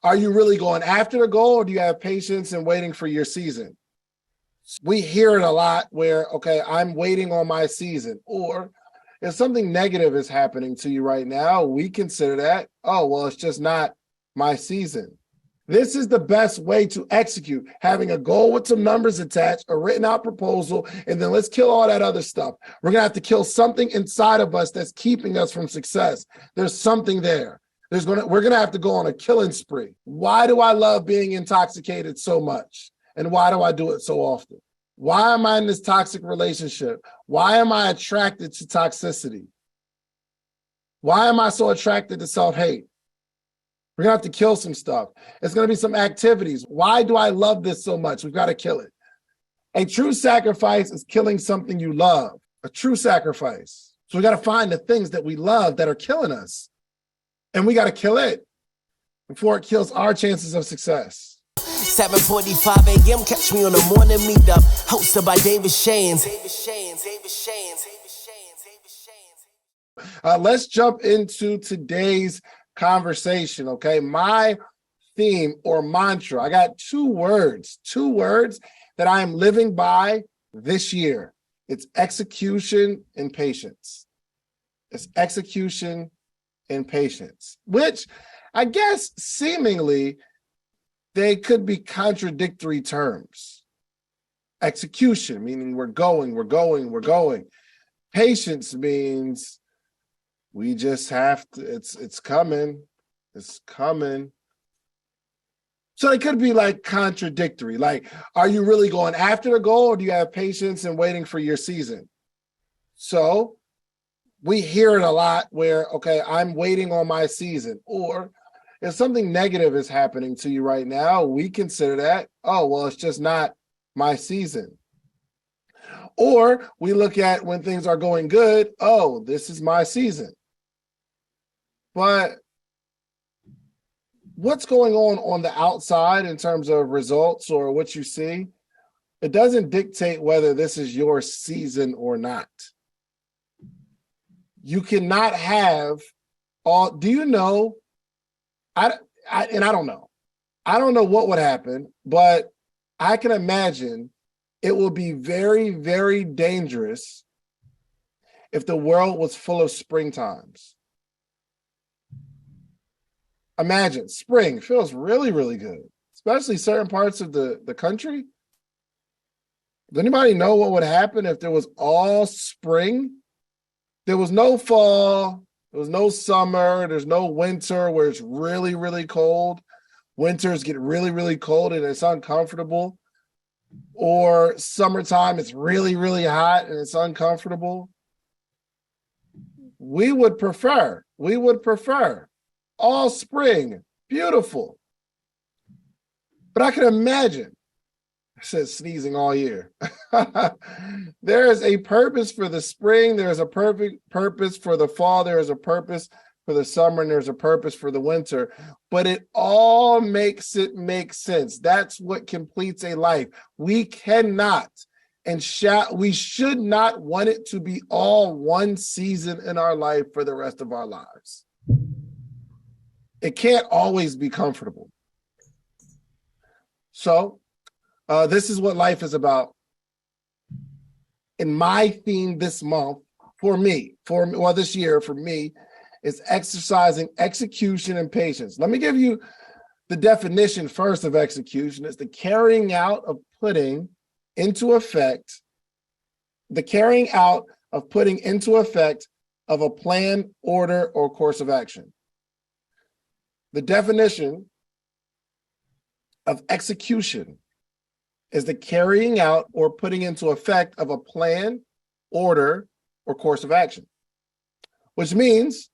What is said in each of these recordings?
Are you really going after the goal, or do you have patience and waiting for your season? We hear it a lot where, okay, I'm waiting on my season. Or if something negative is happening to you right now, we consider that, oh, well, it's just not my season. This is the best way to execute, having a goal with some numbers attached, a written out proposal, and then let's kill all that other stuff. We're going to have to kill something inside of us that's keeping us from success. There's something there. We're going to have to go on a killing spree. Why do I love being intoxicated so much? And why do I do it so often? Why am I in this toxic relationship? Why am I attracted to toxicity? Why am I so attracted to self-hate? We're going to have to kill some stuff. It's going to be some activities. Why do I love this so much? We've got to kill it. A true sacrifice is killing something you love, a true sacrifice. So we got to find the things that we love that are killing us. And we got to kill it before it kills our chances of success. 7:45 a.m. Catch me on the morning meetup, hosted by David Shanes. Let's jump into today's conversation, okay? My theme or mantra, I got two words that I am living by this year. It's execution and patience. It's execution and patience, which I guess seemingly they could be contradictory terms. Execution, meaning we're going. Patience means we just have to, it's coming. So it could be like contradictory. Like, are you really going after the goal, or do you have patience and waiting for your season? So we hear it a lot where, okay, I'm waiting on my season. Or if something negative is happening to you right now, we consider that, oh, well, it's just not my season. Or we look at when things are going good, oh, this is my season. But what's going on the outside in terms of results or what you see, it doesn't dictate whether this is your season or not. You cannot have all, do you know, I don't know. I don't know what would happen, but I can imagine it will be very, very dangerous if the world was full of springtimes. Imagine spring feels really, really good, especially certain parts of the country. Does anybody know what would happen if there was all spring? There was no fall, there was no summer, there's no winter where it's really, really cold. Winters get really, really cold and it's uncomfortable. Or summertime, it's really, really hot and it's uncomfortable. We would prefer all spring, beautiful. But I can imagine, I said sneezing all year. There is a purpose for the spring. There is a perfect purpose for the fall. There is a purpose for the summer, and there's a purpose for the winter. But it all makes it make sense. That's what completes a life. We cannot and we should not want it to be all one season in our life for the rest of our lives. It can't always be comfortable. So this is what life is about. And my theme this month this year for me is exercising execution and patience. Let me give you the definition first of execution. It's the carrying out of putting into effect of a plan, order, or course of action. The definition of execution is the carrying out or putting into effect of a plan, order, or course of action. Which means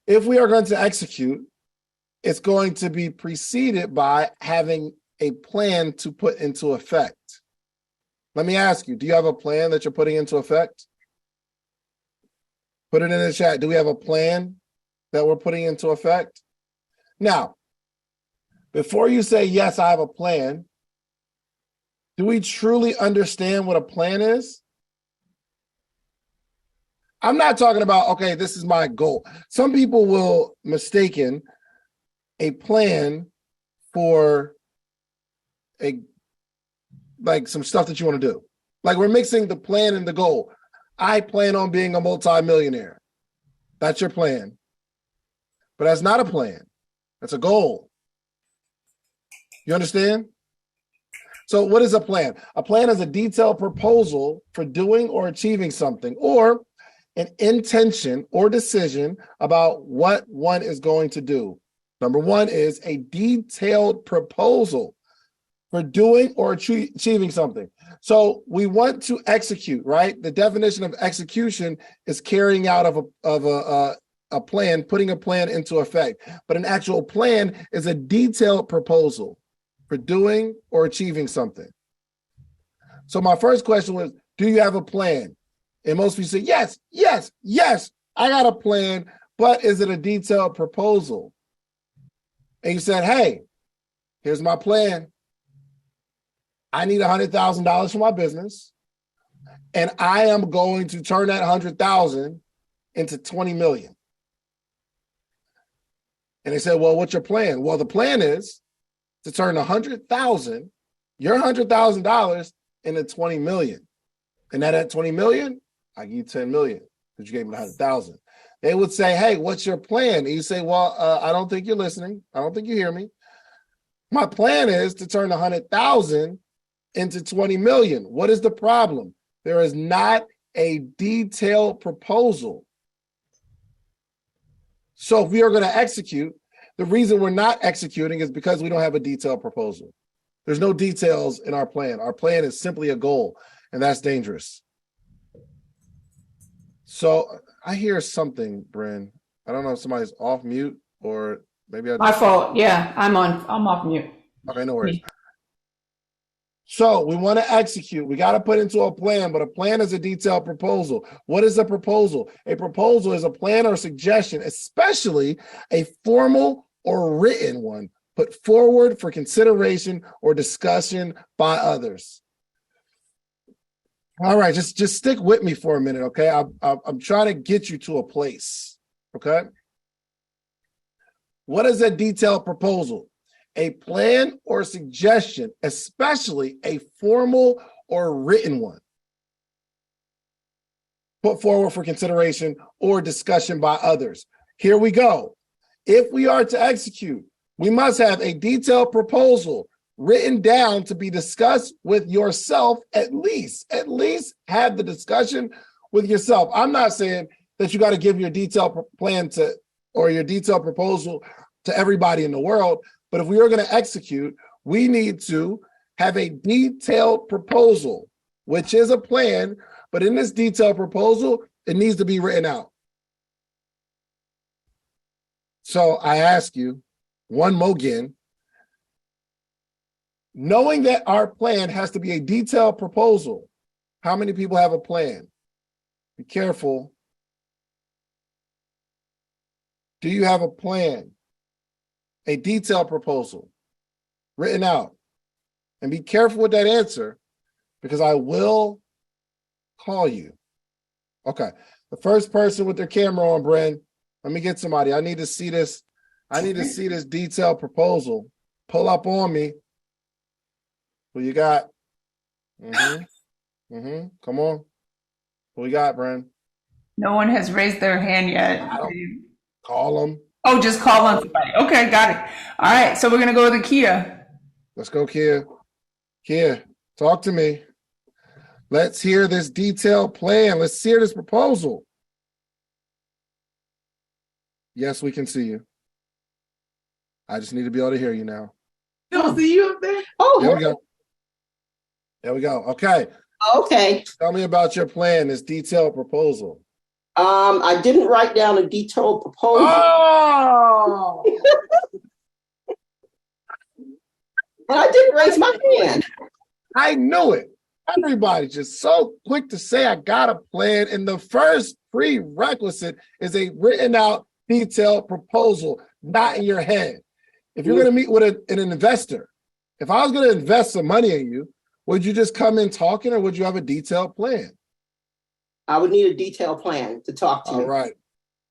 if we are going to execute, it's going to be preceded by having a plan to put into effect. Let me ask you, do you have a plan that you're putting into effect? Put it in the chat. Do we have a plan that we're putting into effect? Now, before you say, yes, I have a plan, do we truly understand what a plan is? I'm not talking about, okay, this is my goal. Some people will mistaken a plan for some stuff that you want to do. Like we're mixing the plan and the goal. I plan on being a multimillionaire. That's your plan. But that's not a plan. That's a goal. You understand? So what is a plan? A plan is a detailed proposal for doing or achieving something, or an intention or decision about what one is going to do. Number one is a detailed proposal for doing or achieving something. So we want to execute, right? The definition of execution is carrying out of a plan, putting a plan into effect. But an actual plan is a detailed proposal for doing or achieving something. So my first question was, do you have a plan? And most people say, yes, yes, yes, I got a plan, but is it a detailed proposal? And you said, hey, here's my plan. I need $100,000 for my business, and I am going to turn that 100,000 into 20 million. And they said, well, what's your plan? Well, the plan is to turn 100,000, your $100,000 into 20 million. And at 20 million, I give you 10 million because you gave me 100,000. They would say, hey, what's your plan? And you say, well, I don't think you're listening. I don't think you hear me. My plan is to turn 100,000 into 20 million. What is the problem? There is not a detailed proposal. So if we are going to execute, the reason we're not executing is because we don't have a detailed proposal. There's no details in our plan. Our plan is simply a goal, and that's dangerous. So I hear something, Bryn. I don't know if somebody's off mute or maybe My fault. Yeah, I'm off mute. Okay, no worries. So we want to execute. We got to put into a plan, but a plan is a detailed proposal. What is a proposal? A proposal is a plan or suggestion, especially a formal or written one, put forward for consideration or discussion by others. All right, just stick with me for a minute, okay? I'm trying to get you to a place, okay? What is a detailed proposal? A plan or suggestion, especially a formal or written one, put forward for consideration or discussion by others. Here we go. If we are to execute, we must have a detailed proposal written down to be discussed with yourself, at least have the discussion with yourself. I'm not saying that you got to give your detailed plan to, or your detailed proposal to everybody in the world. But if we are going to execute, we need to have a detailed proposal, which is a plan. But in this detailed proposal, it needs to be written out. So I ask you one more again, knowing that our plan has to be a detailed proposal, how many people have a plan? Be careful. Do you have a plan? A detailed proposal written out? And be careful with that answer because I will call you. Okay. The first person with their camera on, Bren, let me get somebody. I need to see this. I need to see this detailed proposal. Pull up on me. Who you got? Come on. Who we got, Bren? No one has raised their hand yet. Call them. Oh, just call on somebody. Okay, got it. All right, so we're going to go with Kia. Let's go, Kia. Kia, talk to me. Let's hear this detailed plan. Let's hear this proposal. Yes, we can see you. I just need to be able to hear you now. Don't see you up there? Oh, there we go. There we go. Okay. Okay. Tell me about your plan, this detailed proposal. I didn't write down a detailed proposal. Oh! But I didn't raise my hand. I knew it. Everybody's just so quick to say I got a plan. And the first prerequisite is a written out detailed proposal, not in your head. If you're going to meet with an investor, if I was going to invest some money in you, would you just come in talking or would you have a detailed plan? I would need a detailed plan to talk to you. All right.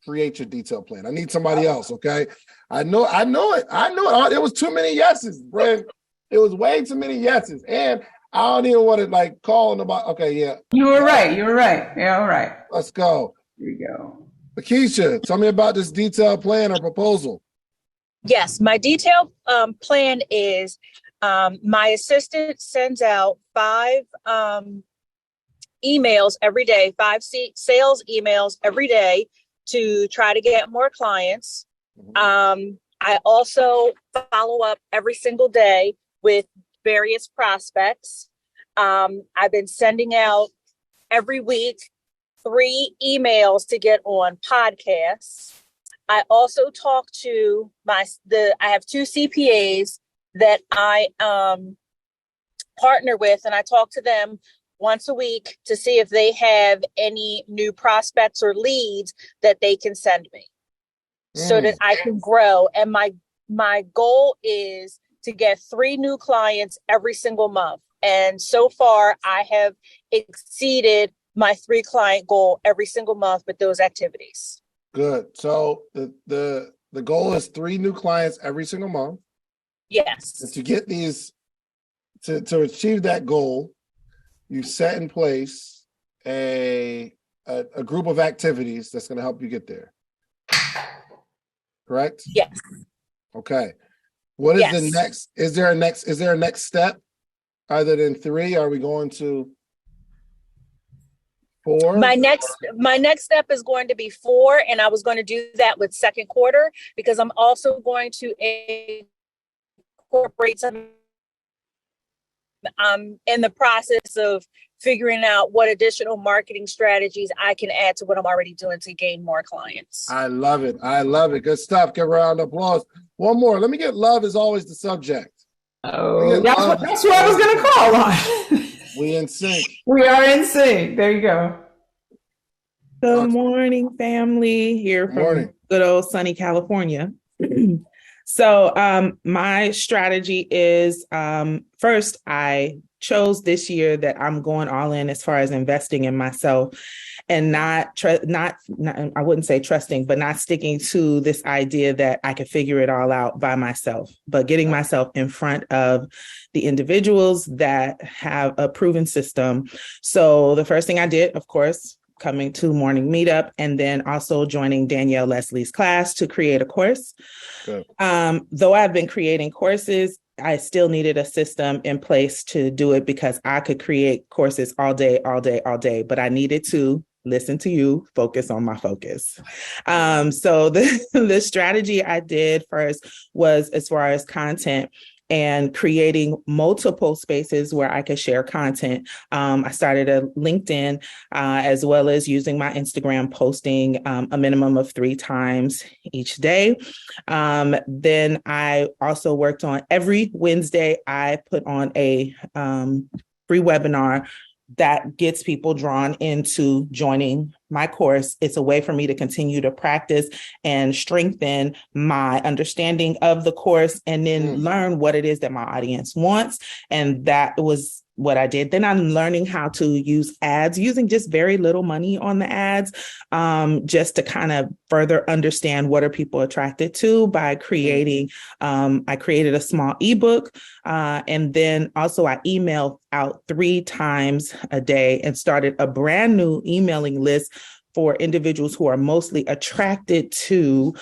create your detailed plan. I need somebody else, okay? I know it. Oh, there was too many yeses, Brent. It was way too many yeses. And I don't even want to like call about, okay, yeah. You were right. Yeah, all right. Let's go. Here we go. Lakeisha, tell me about this detailed plan or proposal. Yes, my detailed plan is my assistant sends out 5 emails every day, 5 sales emails every day to try to get more clients. I also follow up every single day with various prospects. I've been sending out every week 3 emails to get on podcasts. I also talk to I have 2 CPAs that I partner with, and I talk to them once a week to see if they have any new prospects or leads that they can send me so that I can grow. And my goal is to get 3 new clients every single month. And so far I have exceeded my 3 client goal every single month with those activities. Good. So the goal is 3 new clients every single month. Yes. And to get these, to achieve that goal, you set in place a group of activities that's going to help you get there. Correct? Yes. Okay. What is the next? Is there a next step other than 3? Are we going to 4? My next step is going to be 4, and I was going to do that with second quarter because I'm also going to incorporate some. I'm in the process of figuring out what additional marketing strategies I can add to what I'm already doing to gain more clients. I love it. Good stuff. Give a round of applause. One more. Let me get love is always the subject. Oh, that's what I was going to call on. We in sync. We are in sync. There you go. Good morning, family. Here from good old sunny California. So my strategy is first, I chose this year that I'm going all in as far as investing in myself and not I wouldn't say trusting, but not sticking to this idea that I could figure it all out by myself, but getting myself in front of the individuals that have a proven system. So the first thing I did, of course, coming to morning meetup, and then also joining Danielle Leslie's class to create a course. Good. Though I've been creating courses, I still needed a system in place to do it because I could create courses all day, but I needed to listen to you, focus on my focus. So the strategy I did first was as far as content and creating multiple spaces where I could share content. I started a LinkedIn as well as using my Instagram, posting a minimum of 3 times each day. Then I also worked on every Wednesday, I put on a free webinar that gets people drawn into joining my course. It's a way for me to continue to practice and strengthen my understanding of the course and then learn what it is that my audience wants. And that was what I did. Then I'm learning how to use ads, using just very little money on the ads, just to kind of further understand what are people attracted to by creating. I created a small ebook, and then also I emailed out 3 times a day and started a brand new emailing list for individuals who are mostly attracted to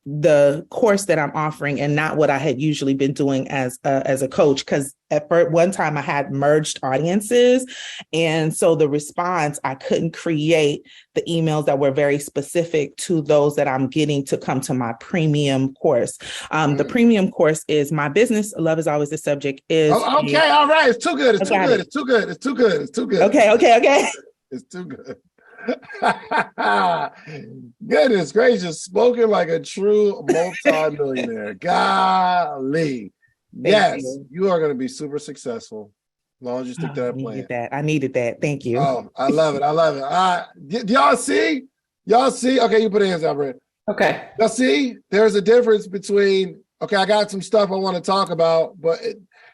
the course that I'm offering and not what I had usually been doing as a coach. Because at one time I had merged audiences. And so the response, I couldn't create the emails that were very specific to those that I'm getting to come to my premium course. The premium course is my business. Love is always the subject is. Oh, okay. All right. It's too good. It's too good. It's too good. It's too good. It's too good. Okay. It's too good. Goodness gracious, spoken like a true multi-millionaire. Golly. Yes, you are going to be super successful as long as you stick to that plan. I needed that. Thank you. Oh, I love it. Do y'all see? Okay, you put your hands out, Brent. Okay. Y'all see? There's a difference between, okay, I got some stuff I want to talk about, but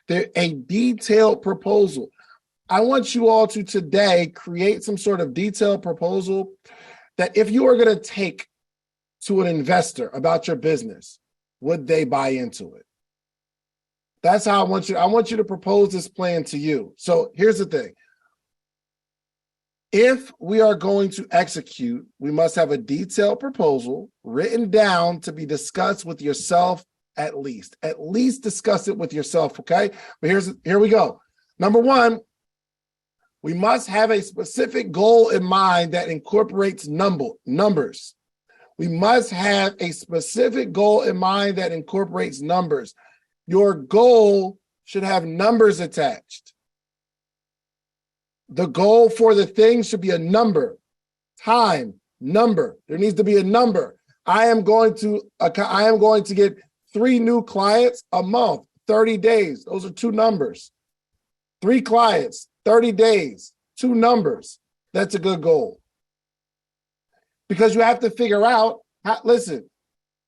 a detailed proposal. I want you all to today create some sort of detailed proposal that if you were going to take to an investor about your business, would they buy into it? That's how I want you to propose this plan to you. So here's the thing. If we are going to execute, we must have a detailed proposal written down to be discussed with yourself at least. At least discuss it with yourself, okay? But here we go. Number one, we must have a specific goal in mind that incorporates numbers. We must have a specific goal in mind that incorporates numbers. Your goal should have numbers attached. The goal for the thing should be a number, time, number. There needs to be a number. I am going to get 3 new clients a month, 30 days. Those are 2 numbers. 3 clients, 30 days, 2 numbers. That's a good goal. Because you have to figure out listen,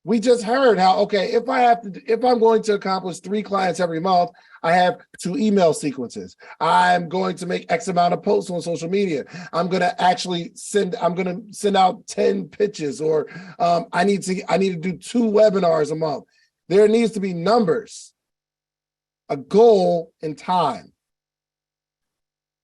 we just heard how, okay, if I'm going to accomplish 3 clients every month, I have 2 email sequences. I'm going to make X amount of posts on social media. I'm going to send out 10 pitches, or I need to do 2 webinars a month. There needs to be numbers, a goal, and time.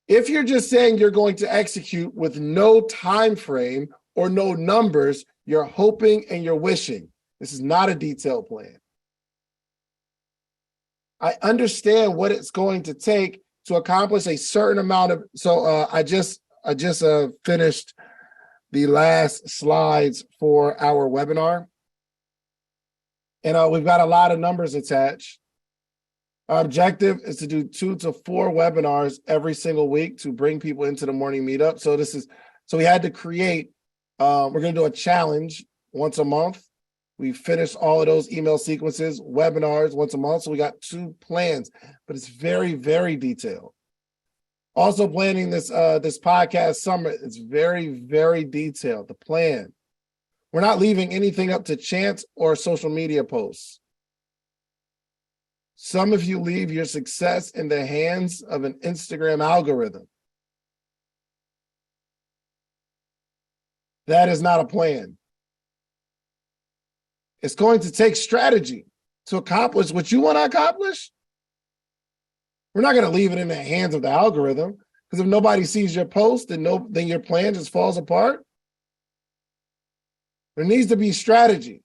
If you're just saying you're going to execute with no time frame or no numbers, you're hoping and you're wishing. This is not a detailed plan. I understand what it's going to take to accomplish a certain amount of. So I just finished the last slides for our webinar, and we've got a lot of numbers attached. Our objective is to do 2 to 4 webinars every single week to bring people into the morning meetup. So we had to create. We're going to do a challenge once a month. We finished all of those email sequences, webinars once a month. So we got 2 plans, but it's very, very detailed. Also planning this podcast summit is very, very detailed, the plan. We're not leaving anything up to chance or social media posts. Some of you leave your success in the hands of an Instagram algorithm. That is not a plan. It's going to take strategy to accomplish what you want to accomplish. We're not going to leave it in the hands of the algorithm, because if nobody sees your post, then your plan just falls apart. There needs to be strategy.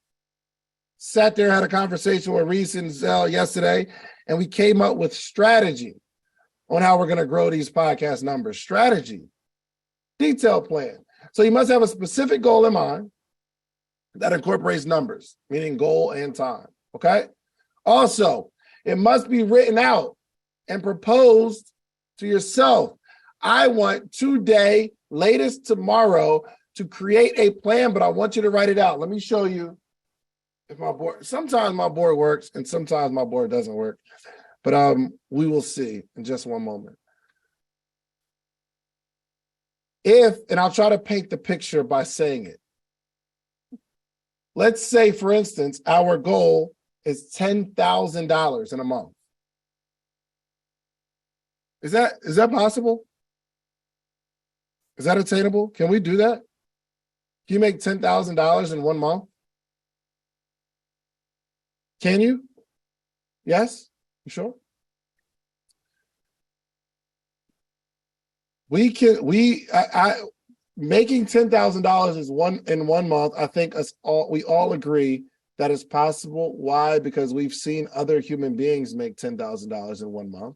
Sat there, had a conversation with Reese and Zell yesterday, and we came up with strategy on how we're going to grow these podcast numbers. Strategy, detailed plan. So you must have a specific goal in mind that incorporates numbers, meaning goal and time, okay? Also, it must be written out and proposed to yourself. I want today, latest tomorrow, to create a plan, but I want you to write it out. Let me show you if my board, sometimes my board works and sometimes my board doesn't work, but we will see in just one moment. And I'll try to paint the picture by saying it. Let's say, for instance, our goal is $10,000 in a month. Is that possible? Is that attainable? Can we do that? Can you make $10,000 in 1 month? Can you? Yes? You sure? Making $10,000 is in 1 month. I think we all agree that is possible. Why? Because we've seen other human beings make $10,000 in 1 month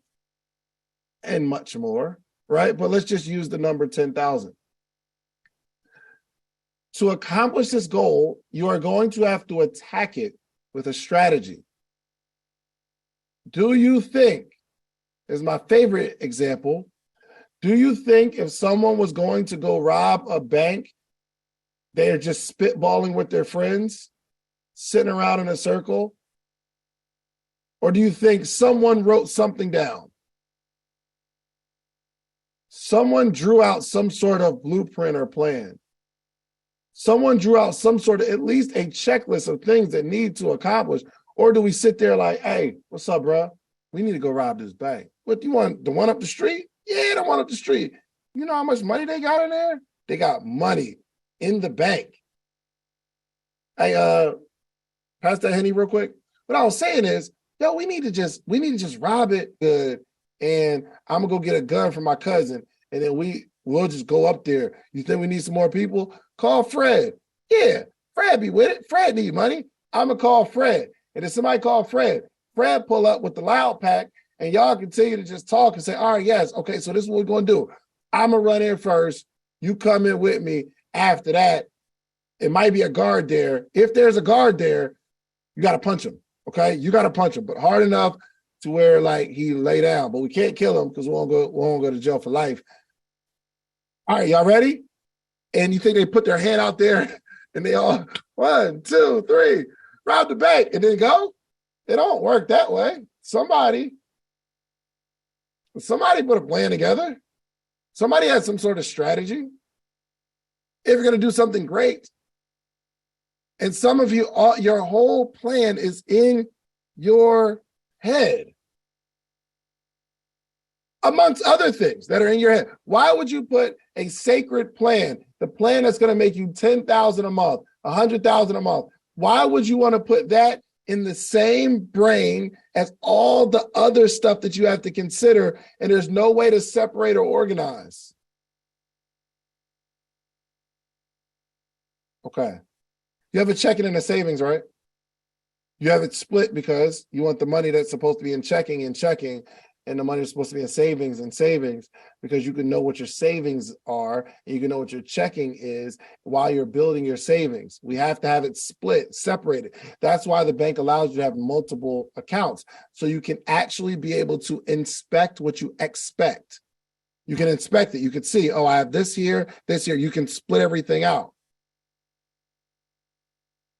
and much more, right? But let's just use the number 10,000. To accomplish this goal, you are going to have to attack it with a strategy. Do you think, is my favorite example, do you think if someone was going to go rob a bank, they are just spitballing with their friends, sitting around in a circle? Or do you think someone wrote something down? Someone drew out some sort of blueprint or plan. Someone drew out some sort of, at least a checklist of things that need to accomplish. Or do we sit there like, hey, what's up, bro? We need to go rob this bank. What do you want? The one up the street? Yeah, the one up the street. You know how much money they got in there? They got money. in the bank. Hey, pass that Henny real quick. What I was saying is, yo, we need to just rob it good, and I'm gonna go get a gun for my cousin, and then we'll just go up there. You think we need some more people? Call Fred. Yeah, Fred be with it. Fred need money. I'm gonna call Fred, and if somebody call Fred, Fred pull up with the loud pack, and y'all continue to just talk and say, all right, yes, okay, so this is what we're gonna do. I'm gonna run in first. You come in with me. After that, it might be a guard there. If there's a guard there, you got to punch him, okay? You got to punch him, but hard enough to where like he lay down. But we can't kill him because we won't go to jail for life. All right, y'all ready? And you think they put their hand out there and they all 1, 2, 3, rob the bank and then go? It don't work that way. Somebody put a plan together. Somebody has some sort of strategy. If you're going to do something great, and some of you, your whole plan is in your head, amongst other things that are in your head. Why would you put a sacred plan, the plan that's going to make you $10,000 a month, $100,000 a month? Why would you want to put that in the same brain as all the other stuff that you have to consider, and there's no way to separate or organize? Okay. You have a checking and a savings, right? You have it split because you want the money that's supposed to be in checking, and the money is supposed to be in savings, because you can know what your savings are and you can know what your checking is while you're building your savings. We have to have it split, separated. That's why the bank allows you to have multiple accounts, so you can actually be able to inspect what you expect. You can inspect it. You can see, oh, I have this here, this here. You can split everything out.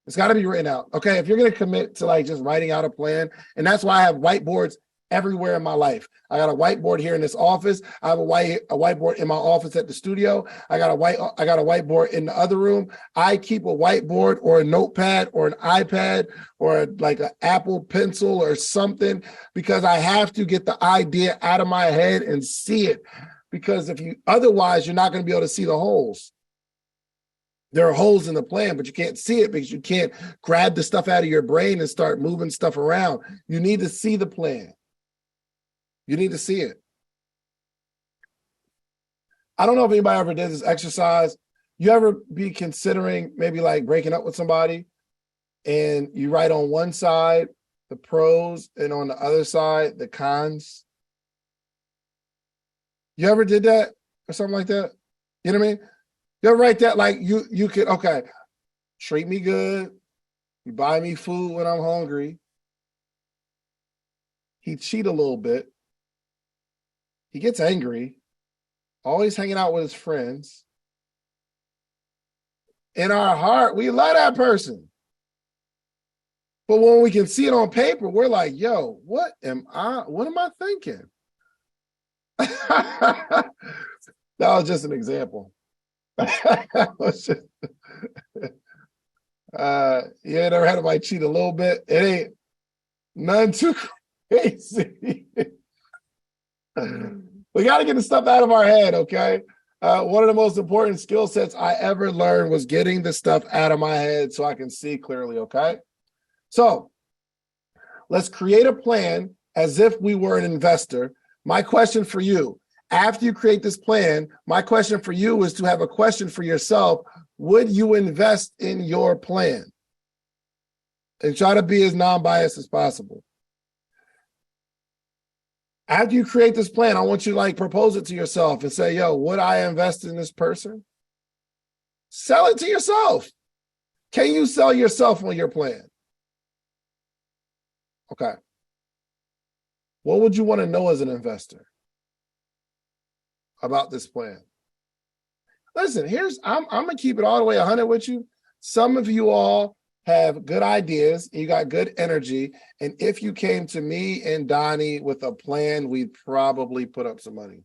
It's got to be written out. Okay, if you're going to commit to like just writing out a plan, and that's why I have whiteboards everywhere in my life. I got a whiteboard here in this office. I have a whiteboard in my office at the studio. I got a whiteboard in the other room. I keep a whiteboard or a notepad or an iPad or like an Apple Pencil or something, because I have to get the idea out of my head and see it. Because otherwise you're not going to be able to see the holes. There are holes in the plan, but you can't see it because you can't grab the stuff out of your brain and start moving stuff around. You need to see the plan. You need to see it. I don't know if anybody ever did this exercise. You ever be considering maybe like breaking up with somebody, and you write on one side the pros and on the other side the cons? You ever did that or something like that? You know what I mean? You ever write that like you could, okay, treat me good. You buy me food when I'm hungry. He cheat a little bit. He gets angry. Always hanging out with his friends. In our heart, we love that person. But when we can see it on paper, we're like, yo, what am I thinking? That was just an example. You ain't ever had anybody cheat a little bit? It ain't none too crazy. We got to get the stuff out of our head, okay? One of the most important skill sets I ever learned was getting the stuff out of my head so I can see clearly, okay? So let's create a plan as if we were an investor. My question for you, after you create this plan, my question for you is to have a question for yourself. Would you invest in your plan? And try to be as non-biased as possible. After you create this plan, I want you to like propose it to yourself and say, yo, would I invest in this person? Sell it to yourself. Can you sell yourself on your plan? Okay. What would you want to know as an investor about this plan? Listen, I'm gonna keep it all the way 100 with you. Some of you all have good ideas, and you got good energy, and if you came to me and Donnie with a plan, we'd probably put up some money.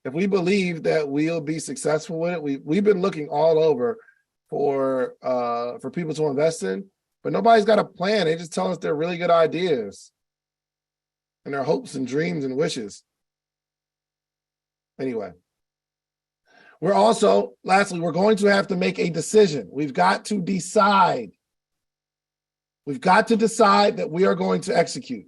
If we believe that we'll be successful with it, we've been looking all over for people to invest in, but nobody's got a plan. They just tell us they're really good ideas and their hopes and dreams and wishes. Anyway, We're also, lastly, we're going to have to make a decision. We've got to decide. We've got to decide that we are going to execute.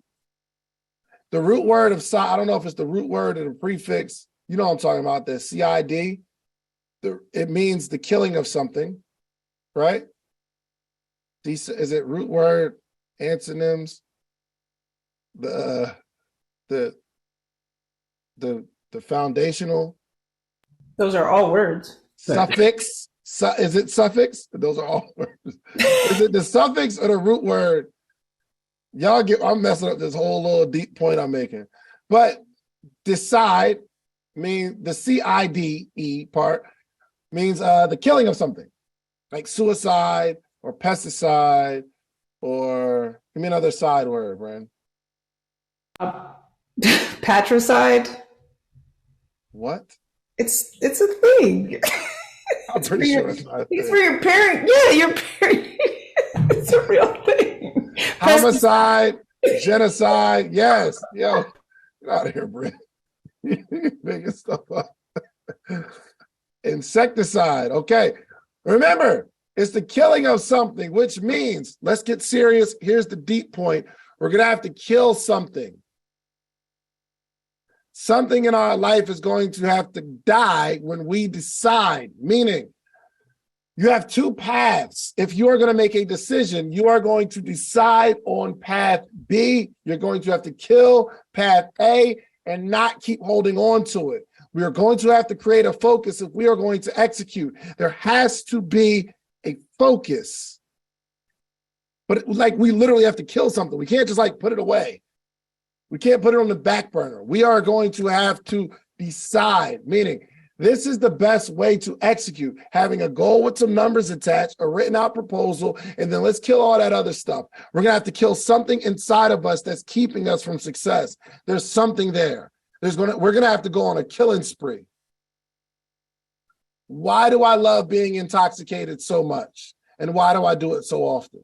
The root word of I don't know if it's the root word or the prefix. You know what I'm talking about, the CID. It means the killing of something, right? Is it root word, antonyms? The foundational. Those are all words. Suffix. Is it suffix? Those are all words. Is it the suffix or the root word? I'm messing up this whole little deep point I'm making. But decide means the CIDE part means the killing of something, like suicide or pesticide, or give me another side word, Brand. Patricide. What? It's a thing. I'm pretty sure it's not a thing. It's for your parent. Yeah, your parent. It's a real thing. Homicide, genocide. Yes. Yo, get out of here, Brent. Making stuff up. Insecticide. Okay. Remember, it's the killing of something, which means, let's get serious. Here's the deep point. We're going to have to kill something. Something in our life is going to have to die when we decide, meaning you have two paths. If you are going to make a decision, you are going to decide on path B. You're going to have to kill path A and not keep holding on to it. We are going to have to create a focus if we are going to execute. There has to be a focus. But like we literally have to kill something. We can't just like put it away. We can't put it on the back burner. We are going to have to decide, meaning this is the best way to execute, having a goal with some numbers attached, a written out proposal, and then let's kill all that other stuff. We're going to have to kill something inside of us that's keeping us from success. There's something there. We're going to have to go on a killing spree. Why do I love being intoxicated so much? And why do I do it so often?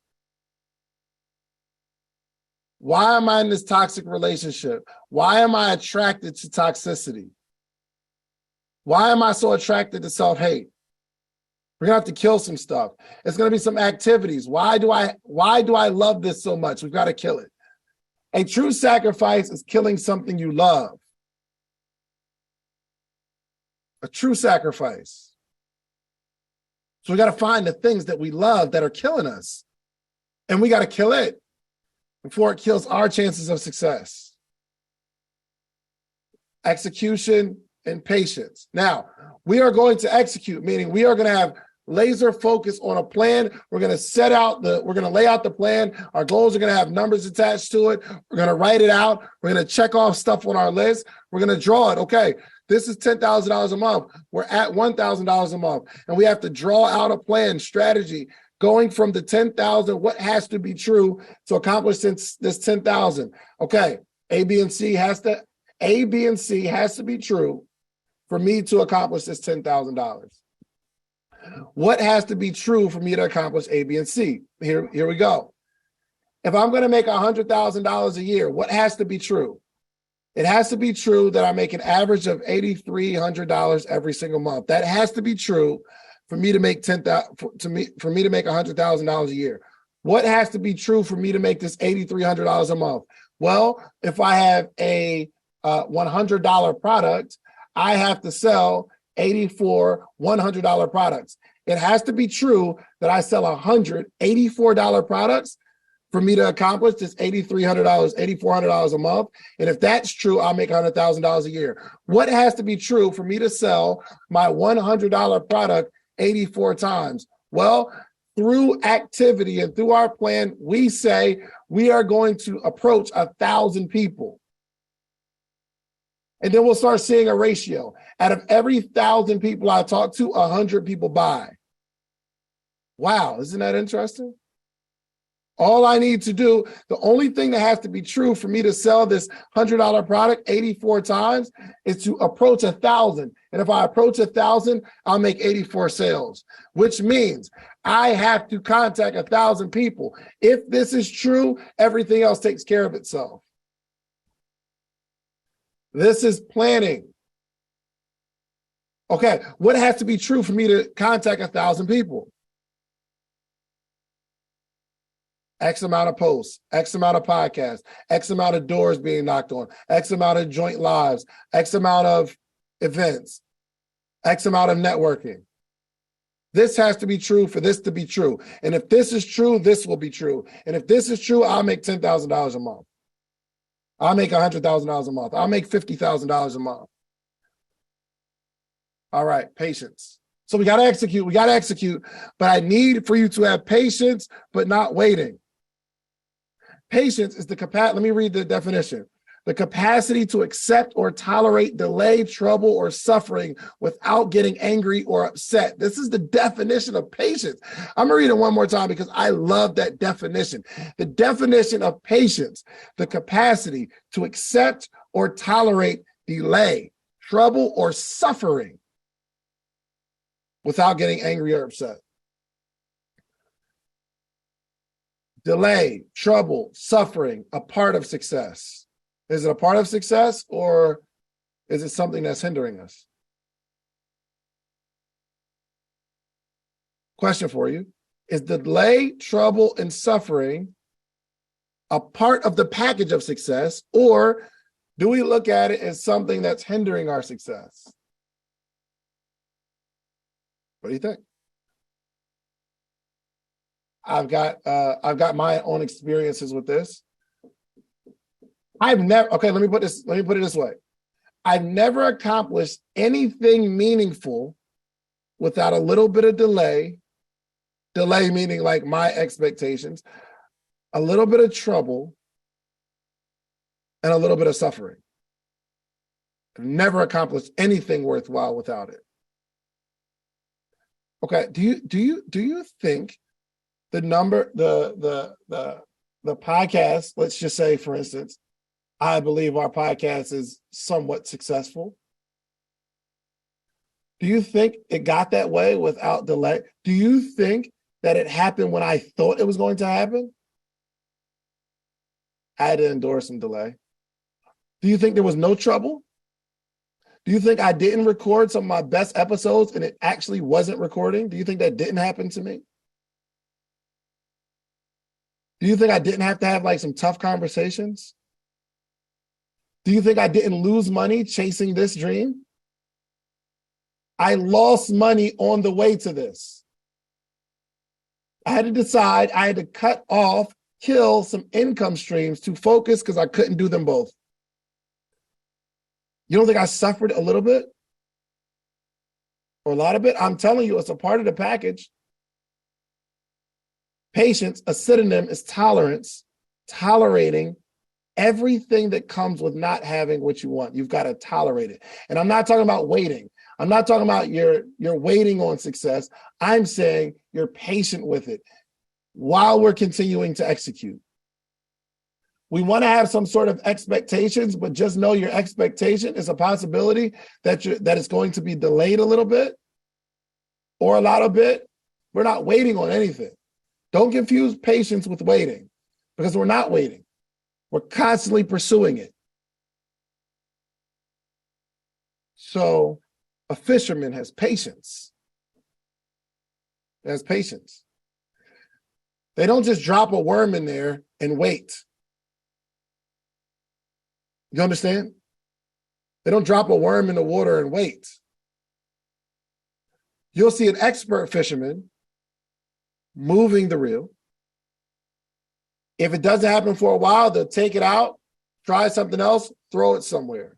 Why am I in this toxic relationship? Why am I attracted to toxicity? Why am I so attracted to self-hate? We're gonna have to kill some stuff. It's gonna be some activities. Why do I love this so much? We've got to kill it. A true sacrifice is killing something you love. A true sacrifice. So we got to find the things that we love that are killing us. And we got to kill it before it kills our chances of success. Execution and patience. Now, we are going to execute, meaning we are going to have laser focus on a plan. We're going to lay out the plan. Our goals are going to have numbers attached to it. We're going to write it out. We're going to check off stuff on our list. We're going to draw it. Okay, this is $10,000 a month. We're at $1,000 a month. And we have to draw out a plan, strategy, going from the 10,000, what has to be true to accomplish this 10,000? Okay, A, B, and C has to be true for me to accomplish this $10,000. What has to be true for me to accomplish A, B, and C? Here we go. If I'm going to make $100,000 a year, what has to be true? It has to be true that I make an average of $8,300 every single month. That has to be true for me to make $100,000 a year. What has to be true for me to make this $8,300 a month? Well, if I have a $100 product, I have to sell 84 $100 products. It has to be true that I sell 100 $84 products for me to accomplish this $8,300, $8,400 a month. And if that's true, I'll make $100,000 a year. What has to be true for me to sell my $100 product 84 times? Well, through activity and through our plan, we say we are going to approach 1,000 people. And then we'll start seeing a ratio. Out of every 1,000 people I talk to, 100 people buy. Wow, isn't that interesting? All I need to do, the only thing that has to be true for me to sell this $100 product 84 times is to approach 1,000. And if I approach 1,000, I'll make 84 sales, which means I have to contact 1,000 people. If this is true, everything else takes care of itself. This is planning. Okay, what has to be true for me to contact 1,000 people? X amount of posts, X amount of podcasts, X amount of doors being knocked on, X amount of joint lives, X amount of events, X amount of networking. This has to be true for this to be true. And if this is true, this will be true. And if this is true, I'll make $10,000 a month. I'll make $100,000 a month. I'll make $50,000 a month. All right, patience. So we got to execute, but I need for you to have patience, but not waiting. Patience is the capacity, let me read the definition. The capacity to accept or tolerate delay, trouble, or suffering without getting angry or upset. This is the definition of patience. I'm gonna read it one more time because I love that definition. The definition of patience, the capacity to accept or tolerate delay, trouble, or suffering without getting angry or upset. Delay, trouble, suffering, a part of success. Is it a part of success or is it something that's hindering us? Question for you. Is delay, trouble, and suffering a part of the package of success, or do we look at it as something that's hindering our success? What do you think? I've got my own experiences with this. Let me put it this way. I've never accomplished anything meaningful without a little bit of delay meaning like my expectations, a little bit of trouble, and a little bit of suffering. I've never accomplished anything worthwhile without it. Okay, do you think the podcast, let's just say, for instance, I believe our podcast is somewhat successful. Do you think it got that way without delay? Do you think that it happened when I thought it was going to happen? I had to endure some delay. Do you think there was no trouble? Do you think I didn't record some of my best episodes and it actually wasn't recording? Do you think that didn't happen to me? Do you think I didn't have to have like some tough conversations? Do you think I didn't lose money chasing this dream? I lost money on the way to this. I had to decide, I had to cut off, kill some income streams to focus because I couldn't do them both. You don't think I suffered a little bit? Or a lot of it? I'm telling you, it's a part of the package. Patience, a synonym is tolerance, tolerating everything that comes with not having what you want. You've got to tolerate it. And I'm not talking about waiting. I'm not talking about you're waiting on success. I'm saying you're patient with it while we're continuing to execute. We want to have some sort of expectations, but just know your expectation is a possibility that it's going to be delayed a little bit or a lot of bit. We're not waiting on anything. Don't confuse patience with waiting, because we're not waiting. We're constantly pursuing it. So a fisherman has patience. He has patience. They don't just drop a worm in there and wait. You understand? They don't drop a worm in the water and wait. You'll see an expert fisherman moving the reel. If it doesn't happen for a while, they'll take it out, try something else, throw it somewhere.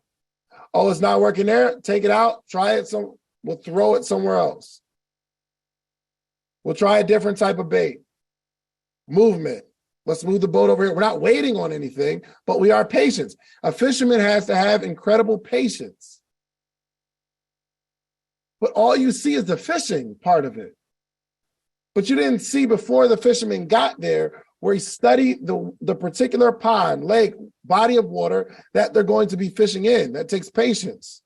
Oh, it's not working there, take it out, try it we'll throw it somewhere else. We'll try a different type of bait. Movement. Let's move the boat over here. We're not waiting on anything, but we are patient. A fisherman has to have incredible patience. But all you see is the fishing part of it. But you didn't see before the fisherman got there where he studied the particular pond, lake, body of water that they're going to be fishing in. That takes patience.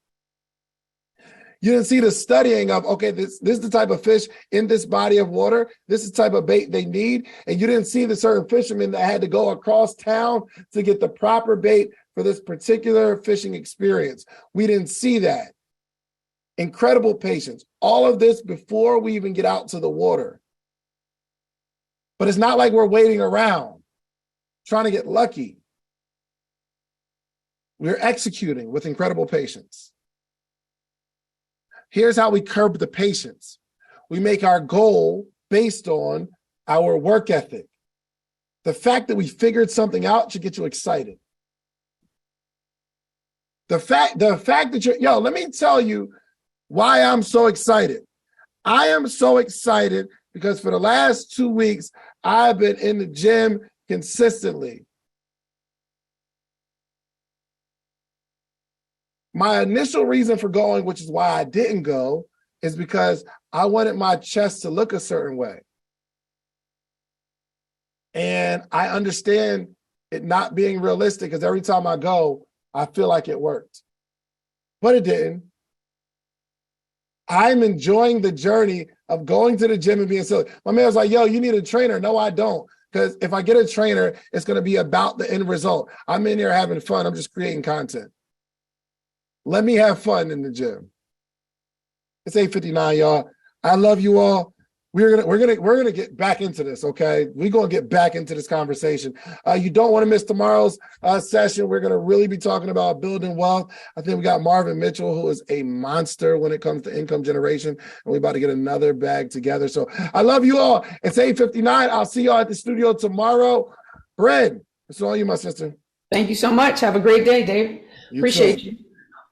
You didn't see the studying of, okay, this is the type of fish in this body of water. This is the type of bait they need. And you didn't see the certain fishermen that had to go across town to get the proper bait for this particular fishing experience. We didn't see that. incredible patience. All of this before we even get out to the water. But it's not like we're waiting around, trying to get lucky. We're executing with incredible patience. Here's how we curb the patience. We make our goal based on our work ethic. The fact that we figured something out should get you excited. The fact that let me tell you why I'm so excited. I am so excited because for the last 2 weeks, I've been in the gym consistently. My initial reason for going, which is why I didn't go, is because I wanted my chest to look a certain way. And I understand it not being realistic because every time I go, I feel like it worked. But it didn't. I'm enjoying the journey of going to the gym and being silly. My man was like, yo, you need a trainer. No, I don't. Because if I get a trainer, it's going to be about the end result. I'm in here having fun. I'm just creating content. Let me have fun in the gym. It's 8:59, y'all. I love you all. We're gonna get back into this, okay? We're gonna get back into this conversation. You don't want to miss tomorrow's session. We're gonna really be talking about building wealth. I think we got Marvin Mitchell, who is a monster when it comes to income generation, and we're about to get another bag together. So I love you all. It's 8:59. I'll see y'all at the studio tomorrow. Bren, it's all you, my sister. Thank you so much. Have a great day, Dave. Appreciate you.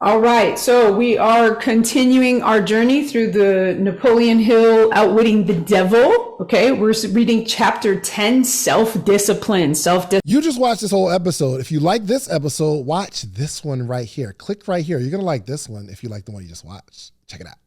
All right, so we are continuing our journey through the Napoleon Hill Outwitting the Devil. Okay, we're reading chapter 10, self-discipline. You just watched this whole episode. If you like this episode, watch this one right here. Click right here. You're going to like this one if you like the one you just watched. Check it out.